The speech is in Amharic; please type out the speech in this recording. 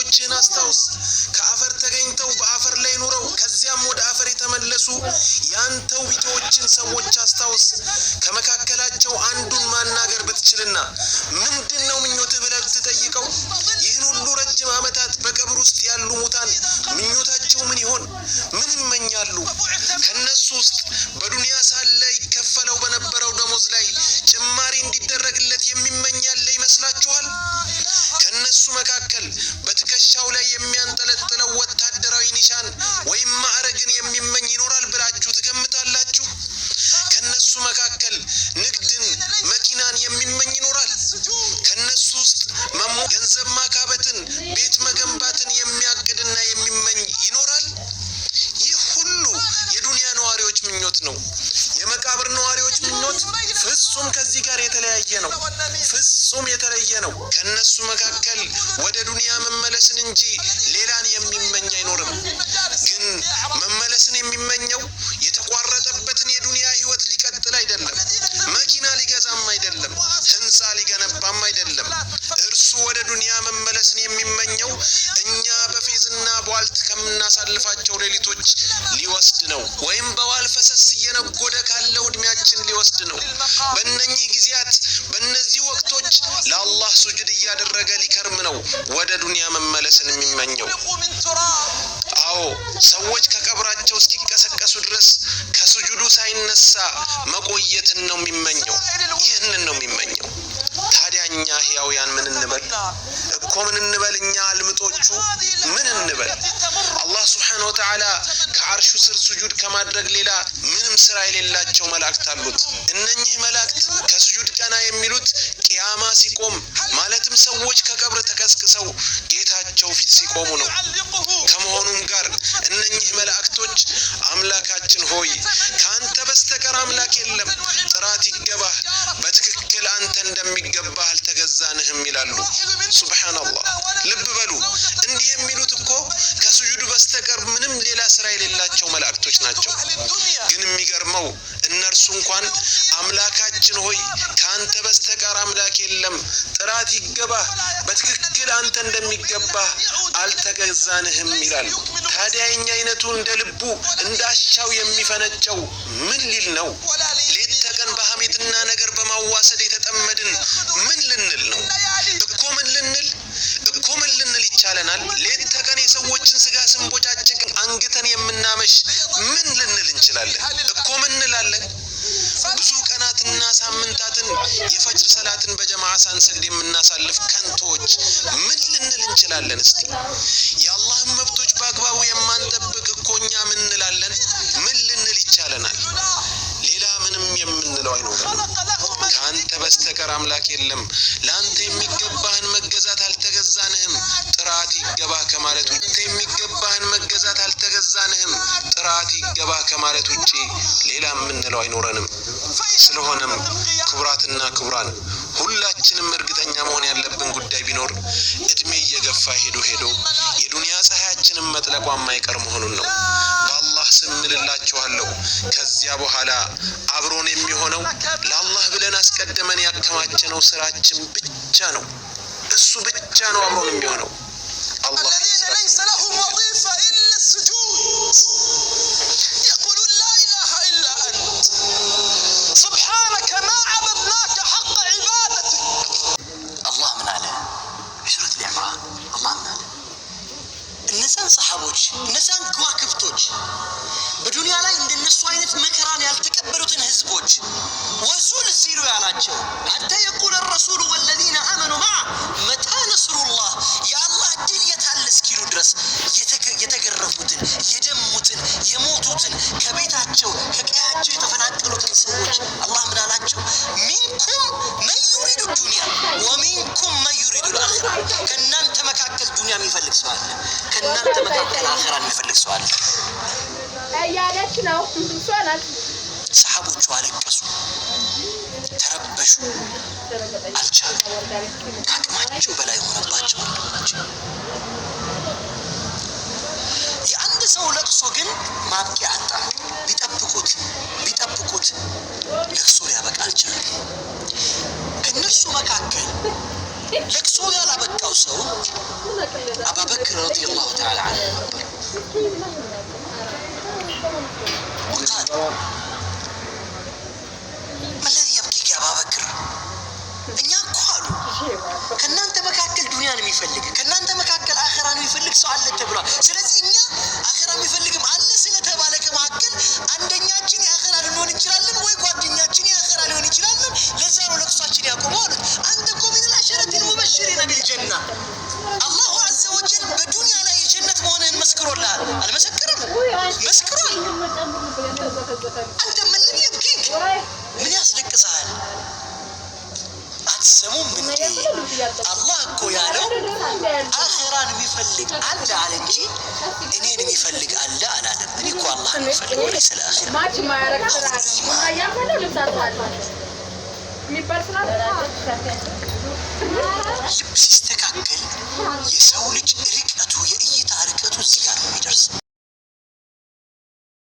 ወላጆችህን አስታውስ። ከአፈር ተገኝተው በአፈር ላይ ኑረው ከዚያም ወደ አፈር የተመለሱ ያንተው ቢጤዎችን ሰዎች አስታውስ። ከመካከላቸው አንዱን ማናገር ብትችልና ምንድነው ምኞትህ ብለህ ብትጠይቀው ይህን ሁሉ ረጅም ዓመታት በቀብር ውስጥ ያሉ ሙታን ምኞታቸው ምን ይሆን? ምን ይመኛሉ? ከነሱ ውስጥ በዱንያ ሳለ ይከፈለው በነበረው ደሞዝ ላይ ጭማሪ እንዲደረግለት የሚመኝ ያለ ይመስላችኋል? ከነሱ መካከል በትከሻው ላይ የሚያንጠለጥለው ወታደራዊ ኒሻን ወይም ማዕረግን የሚመኝ ይኖራል ብላችሁ ትገምታላችሁ? ከነሱ መካከል ንግድን፣ መኪናን የሚመኝ ይኖራል? ከነሱ ውስጥ ገንዘብ ማካበትን፣ ቤት መገንባትን የሚያቅድና የሚመኝ ይኖራል? ይህ ሁሉ የዱንያ ነዋሪዎች ምኞት ነው። የመቃብር ነዋሪዎች ምኞት ፍጹም ከዚህ ጋር የተለያየ ነው። ፍጹም የተለየ ነው። ከነሱ መካከል ወደ ዱንያ መመለስን እንጂ ሌላን የሚመኝ አይኖርም። ግን መመለስን የሚመኘው የተቋረጠበትን የዱንያ ህይወት ሊቀጥል አይደለም። መኪና ሊገዛም አይደለም። ህንፃ ሊገነባም አይደለም። እርሱ ወደ ዱንያ መመለስን የሚመኘው እኛ በፌዝና በዋልት ከምናሳልፋቸው ሌሊቶች ሊወስድ ነው። ወይም በዋል ፈሰስ እየነጎደ ካለው እድሜያችን ሊወስድ ነው። በእነኚህ ጊዜያት በእነዚህ ወቅቶች ለአላህ ሱጁድ እያደረገ ሊከርም ነው ወደ ዱንያ መመለስን የሚመኘው። አዎ ሰዎች ከቀብራቸው እስኪቀሰቀሱ ድረስ ከሱጁዱ ሳይነሳ መቆየትን ነው የሚመኘው። ይህንን ነው የሚመኘው። ታዲያ እኛ ህያውያን ምን እንበል? እኮ ምን እንበል? እኛ አልምጦቹ ምን እንበል? አላህ ሱብሓነሁ ወተዓላ ከአርሹ ስር ሱጁድ ከማድረግ ሌላ ምንም ስራ የሌላቸው መላእክት አሉት። እነኚህ መላእክት ከሱጁድ ቀና የሚሉት ቂያማ ሲቆም ማለትም ሰዎች ከቀብር ተቀስቅሰው ጌታቸው ፊት ሲቆሙ ነው። ከመሆኑም ጋር እነኚህ መላእክቶች አምላካችን ሆይ ከአንተ በስተቀር አምላክ የለም፣ ጥራት ይገባህ፣ በትክክል አንተ እንደሚገባህ አልተገዛንህም ይላሉ። ሱብሓነላህ። ልብ በሉ፣ እንዲህ የሚሉት እኮ ከሱጁድ በስተቀር ምንም ሌላ ስራ የሌላቸው መላእክቶች ናቸው። ግን የሚገርመው እነርሱ እንኳን አምላካችን ሆይ ከአንተ በስተቀር አምላክ የለም፣ ጥራት ይገባህ፣ በትክክል አንተ እንደሚገባህ አልተገዛንህም ይላሉ። ታዲያ የኛ አይነቱ እንደ ልቡ እንዳሻው የሚፈነጨው ምን ሊል ነው? ሌት ተቀን በሐሜትና ነገር በማዋሰድ የተጠመድን ምን ልንል ነው? እኮ ምን ልንል ይቻለናል? ሌት ተቀን የሰዎችን ስጋ ስንቦጫጭቅ አንግተን የምናመሽ ምን ልንል እንችላለን? እኮ ምን እንላለን? ብዙ ቀናትና ሳምንታትን የፈጅር ሰላትን በጀማዓ ሳንሰግድ የምናሳልፍ ከንቶች ምን ልንል እንችላለን? እስቲ የአላህን መብቶች በአግባቡ የማንጠብቅ እኮ እኛ ምን እንላለን? ምን ልንል ይቻለናል? ሌላ ምንም የምንለው አይኖርም። ከአንተ በስተቀር አምላክ የለም፣ ለአንተ የሚገባህን መገዛት አልተገዛንህም፣ ጥራት ይገባህ ከማለት ውጪ ጥራት ይገባህ ከማለት ውጪ ሌላ የምንለው አይኖረንም። ስለሆነም ክቡራትና ክቡራን ሁላችንም እርግጠኛ መሆን ያለብን ጉዳይ ቢኖር እድሜ እየገፋ ሄዶ የዱንያ ፀሐያችንን መጥለቋ የማይቀር መሆኑን ነው። በአላህ ስም እልላችኋለሁ ከዚያ በኋላ አብሮን የሚሆነው ለአላህ ብለን አስቀድመን ያከማቸነው ስራችን ብቻ ነው። እሱ ብቻ ነው አብሮን የሚሆነው። አላህ ليس لهم وظيفة إلا السجود يقولون لا إله إلا أنت سبحانك ما عبدناك حق عبادتك. الله من على بسورة العمران الله من على እነዛን ሰሃቦች እነዛን ከዋክብቶች በዱንያ ላይ እንደነሱ አይነት መከራን ያልተቀበሉትን ህዝቦች ወዙል ሲሉ ያላቸው حتى يقول الرسول والذين آمنوا معه متى نصر الله يا الله ድል የታለ እስኪሉ ድረስ የተገረፉትን የደሙትን የሞቱትን ከቤታቸው ከቀያቸው የተፈናቀሉትን ሰዎች አላህ ምን አላቸው? ሚንኩም መን ዩሪዱ ዱንያ ወሚንኩም መን ዩሪዱ አኺራ። ከእናንተ መካከል ዱንያ የሚፈልግ ሰው አለ፣ ከእናንተ መካከል አኺራን የሚፈልግ ሰው አለ ያለች ነው። ሰሃቦቹ አለቀሱ፣ ተረበሹ፣ አልቻሉም። ከአቅማቸው በላይ ሆነባቸው። የአንድ ሰው ለቅሶ ግን ማብቂያ አጣ። ቢጠብቁት ለቅሶ ሊያበቃ አልቻለም። ከእነርሱ መካከል ለቅሶ ያላበቃው ሰው አቡበክር ረዲየላሁ ተዓላ ዐንሁ ነበር። ወቃል መለዚ የብኪክ ያ አቡበክር፣ እኛ እኮ አሉ ከእናንተ መካከል ዱንያን የሚፈልግ ከእናንተ መካከል አኺራን የሚፈልግ ሰው አለ ተብሏል። ስለዚህ እኛ አኺራ የሚፈልግም አለ ስለተባለ ከመካከል አንደኛችን የአኺራ ልንሆን እንችላለን ወይ ጓደኛችን የአኺራ ሊሆን ይችላለን። ለዛ ነው ለቅሷችን ያቆመው አሉት። አንተ እኮ ሚነል አሸረቲል ሙበሽሪነ ቢልጀና፣ አላሁ ዐዘ ወጀል በዱንያ ላይ የጀነት መሆንህን መስክሮልሃል። አልመሰከረም? መስክሯል። አንተ ምን የብኪክ ምን ያስለቅስሃል? አትሰሙም እንዴ? አላህ እኮ ያለው አኺራን የሚፈልግ አለ አለ እንጂ እኔን የሚፈልግ አለ አላለም። እኔ እኮ አላህን የሚፈልግ ወደ ስለ ልብ ሲስተካከል የሰው ልጅ ርቀቱ የእይታ